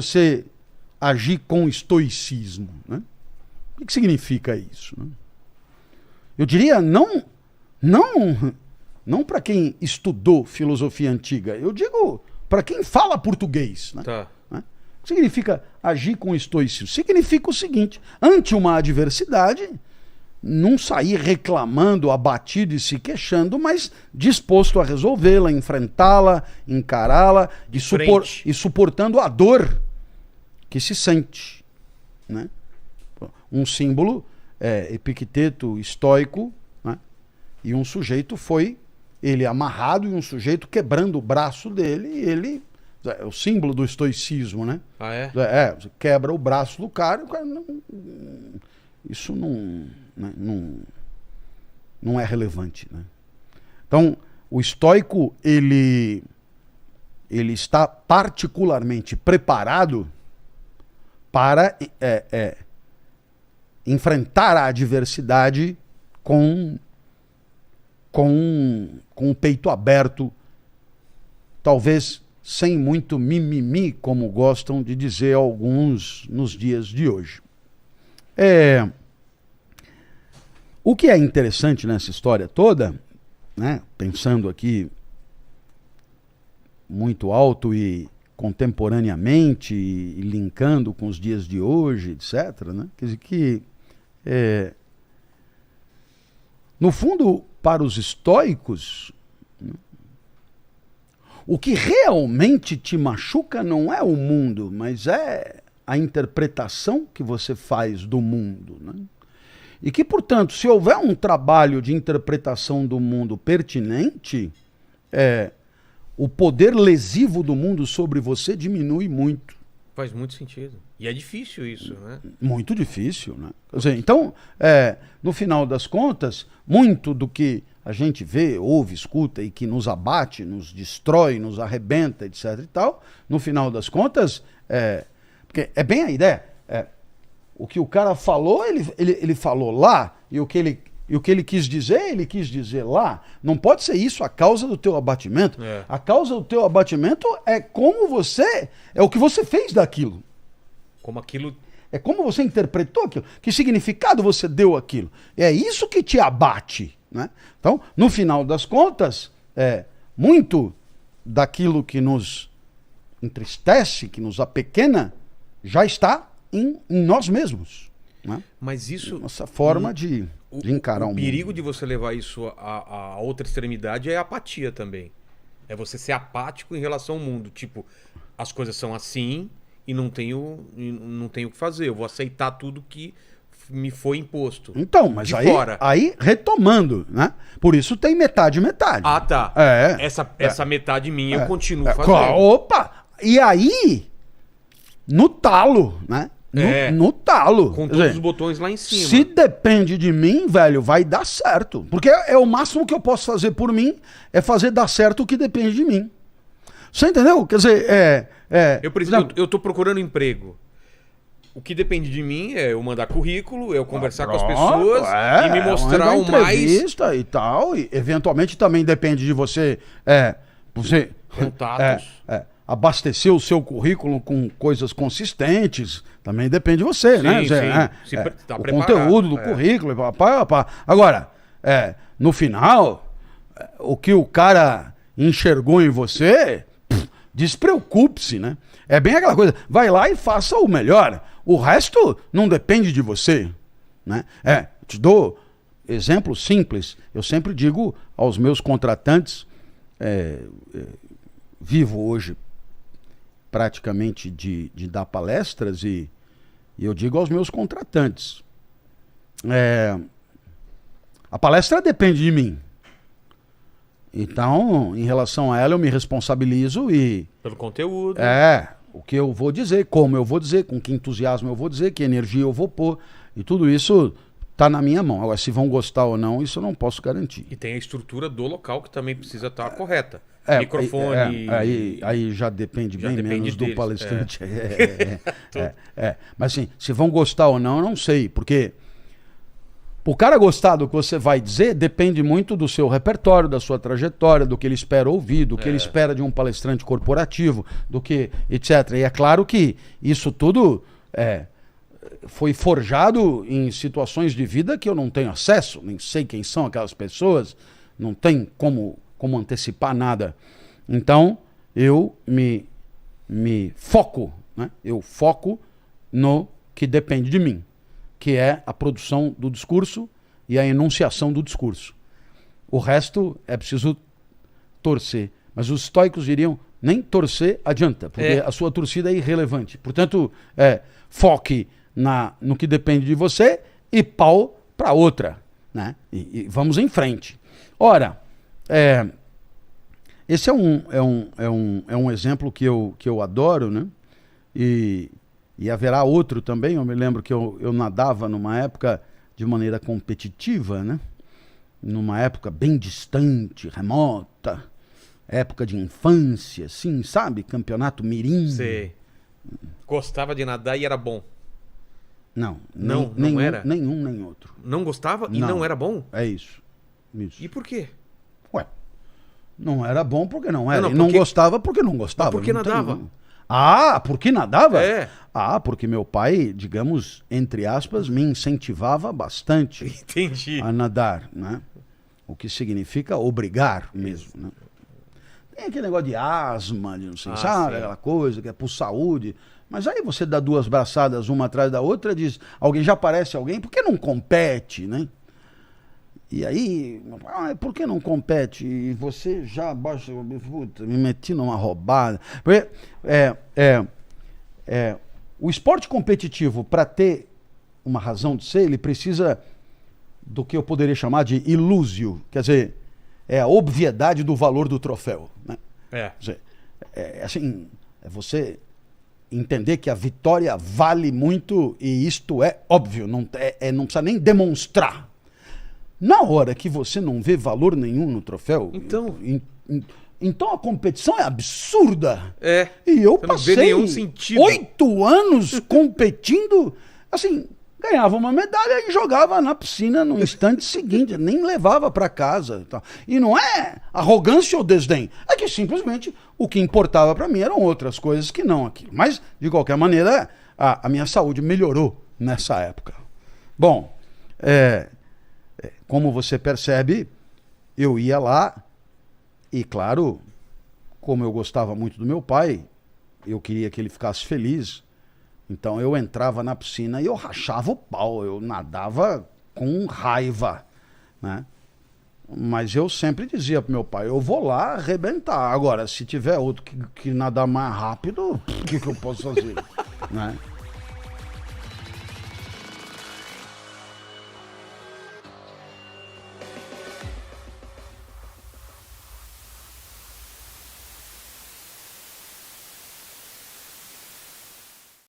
você agir com estoicismo, né? O que significa isso, né? Eu diria não para quem estudou filosofia antiga, eu digo para quem fala português, né? Tá. Né? O que significa agir com estoicismo? Significa o seguinte: ante uma adversidade, não sair reclamando, abatido e se queixando, mas disposto a resolvê-la, enfrentá-la, encará-la e suportando a dor que se sente, né? Um símbolo Epicteto estoico, né? E um sujeito foi ele amarrado e um sujeito quebrando o braço dele, e ele é o símbolo do estoicismo, né? Ah, é? Você quebra o braço do cara, isso não é relevante, né? Então, o estoico, ele está particularmente preparado para enfrentar a adversidade com o peito aberto, talvez sem muito mimimi, como gostam de dizer alguns nos dias de hoje. O que é interessante nessa história toda, né, pensando aqui muito alto e contemporaneamente e linkando com os dias de hoje, etc., né, quer dizer que no fundo, para os estoicos, o que realmente te machuca não é o mundo, mas é a interpretação que você faz do mundo, né? E que, portanto, se houver um trabalho de interpretação do mundo pertinente, o poder lesivo do mundo sobre você diminui muito. Faz muito sentido. E é difícil isso, né? Muito difícil, né? Quer dizer, então, no final das contas, muito do que a gente vê, ouve, escuta e que nos abate, nos destrói, nos arrebenta, etc. e tal, no final das contas, porque é bem a ideia. O que o cara falou, ele falou lá, e o que ele quis dizer lá. Não pode ser isso a causa do teu abatimento. A causa do teu abatimento é o que você fez daquilo. Como aquilo... É como você interpretou aquilo. Que significado você deu aquilo. É isso que te abate, né? Então, no final das contas, muito daquilo que nos entristece, que nos apequena, já está em nós mesmos, né? Mas isso... Nossa forma de encarar o mundo. O perigo de você levar isso a outra extremidade é a apatia também. É você ser apático em relação ao mundo. Tipo, as coisas são assim e não tenho o que fazer. Eu vou aceitar tudo que me foi imposto. Então, mas aí retomando, né? Por isso tem metade. Ah, tá. Essa metade minha eu continuo fazendo. Opa! E aí, no talo, né? No talo. Com todos os botões lá em cima. Se depende de mim, velho, vai dar certo. Porque é o máximo que eu posso fazer por mim, é fazer dar certo o que depende de mim. Você entendeu? Quer dizer, por exemplo, eu tô procurando emprego. O que depende de mim é eu mandar currículo, eu conversar com as pessoas e me mostrar o mais... entrevista e tal, e eventualmente também depende de você... Contatos. Abastecer o seu currículo com coisas consistentes, também depende de você, sim, né? Sim. Tá o preparado. Conteúdo do currículo, Agora, no final, o que o cara enxergou em você, despreocupe-se, né? É bem aquela coisa, vai lá e faça o melhor. O resto não depende de você, né? Te dou exemplo simples. Eu sempre digo aos meus contratantes, vivo hoje praticamente de dar palestras e eu digo aos meus contratantes, a palestra depende de mim. Então, em relação a ela, eu me responsabilizo pelo conteúdo. O que eu vou dizer, como eu vou dizer, com que entusiasmo eu vou dizer, que energia eu vou pôr, e tudo isso está na minha mão. Agora, se vão gostar ou não, isso eu não posso garantir. E tem a estrutura do local que também precisa estar correta. Microfone... Aí já depende bem menos do deles, O cara gostar do que você vai dizer depende muito do seu repertório, da sua trajetória, do que ele espera ouvir, do que ele espera de um palestrante corporativo, do que, etc. E é claro que isso tudo foi forjado em situações de vida que eu não tenho acesso, nem sei quem são aquelas pessoas, não tem como antecipar nada. Então, eu me foco, né? Eu foco no que depende de mim, que é a produção do discurso e a enunciação do discurso. O resto é preciso torcer. Mas os estoicos diriam, nem torcer adianta, porque a sua torcida é irrelevante. Portanto, foque no que depende de você e pau para outra, né? E vamos em frente. Ora, esse é um exemplo que eu adoro, né? E haverá outro também. Eu me lembro que eu nadava numa época de maneira competitiva, né? Numa época bem distante, remota, época de infância, assim, sabe? Campeonato mirim. Você gostava de nadar e era bom? Não, não era? Nenhum, nem outro. Não gostava e não era bom? É isso. E por quê? Ué, não era bom porque não era. Não, e não gostava porque não gostava. Mas por que não nadava? Porque nadava? É. Porque meu pai, digamos, entre aspas, me incentivava bastante Entendi. a nadar, né? O que significa obrigar mesmo, né? Tem aquele negócio de asma, de não sei, sabe? Sim. Aquela coisa que é por saúde. Mas aí você dá duas braçadas uma atrás da outra, diz, alguém já aparece alguém, por que não compete, né? E aí, por que não compete? E você já baixa, puta, me meti numa roubada. Porque, o esporte competitivo, para ter uma razão de ser, ele precisa do que eu poderia chamar de ilúsio, quer dizer, é a obviedade do valor do troféu, né? Quer dizer, assim, é você entender que a vitória vale muito e isto é óbvio, não precisa nem demonstrar. Na hora que você não vê valor nenhum no troféu, então a competição é absurda. E eu passei nenhum sentido. 8 anos competindo, assim, ganhava uma medalha e jogava na piscina no instante seguinte, nem levava para casa. E não é arrogância ou desdém, é que simplesmente o que importava para mim eram outras coisas que não aquilo. Mas, de qualquer maneira, a minha saúde melhorou nessa época. Bom, como você percebe, eu ia lá e, claro, como eu gostava muito do meu pai, eu queria que ele ficasse feliz. Então eu entrava na piscina e eu rachava o pau, eu nadava com raiva, né? Mas eu sempre dizia pro meu pai, eu vou lá arrebentar. Agora, se tiver outro que nadar mais rápido, o que eu posso fazer? Né?